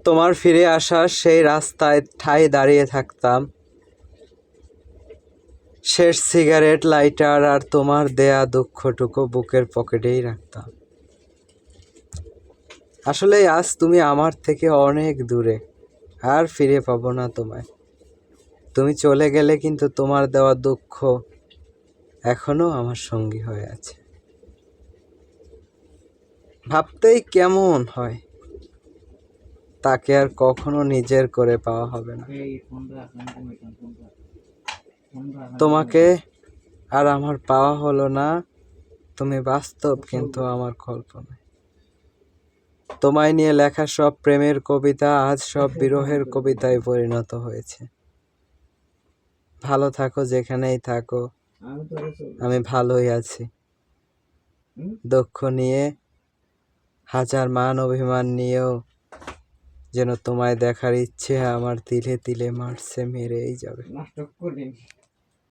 তোমার ফিরে আসার সেই রাস্তায় ঠাই দাঁড়িয়ে থাকতাম, শেষ সিগারেট লাইটার আর তোমার দেয়া দুঃখটুকু বুকের পকেটেই রাখতাম। আসলে আজ তুমি আমার থেকে অনেক দূরে, আর ফিরে পাবো না তোমায়। তুমি চলে গেলে কিন্তু তোমার দেওয়া দুঃখ এখনো আমার সঙ্গী হয়ে আছে। ভাবতেই কেমন হয়, তাকে আর কখনো নিজের করে পাওয়া হবে না। তোমাকে আর আমার পাওয়া হলো না, তুমি বাস্তব কিন্তু আমার কল্পনায়। তোমায় নিয়ে লেখা সব প্রেমের কবিতা আজ সব বিরহের কবিতায় পরিণত হয়েছে। ভালো থাকো যেখানেই থাকো, আমি ভালোই আছি। দুঃখ নিয়ে হাজার মান অভিমান নিয়েও যেন তোমায় দেখার ইচ্ছে আমার তিলে তিলে মারছে, মেরেই যাবে।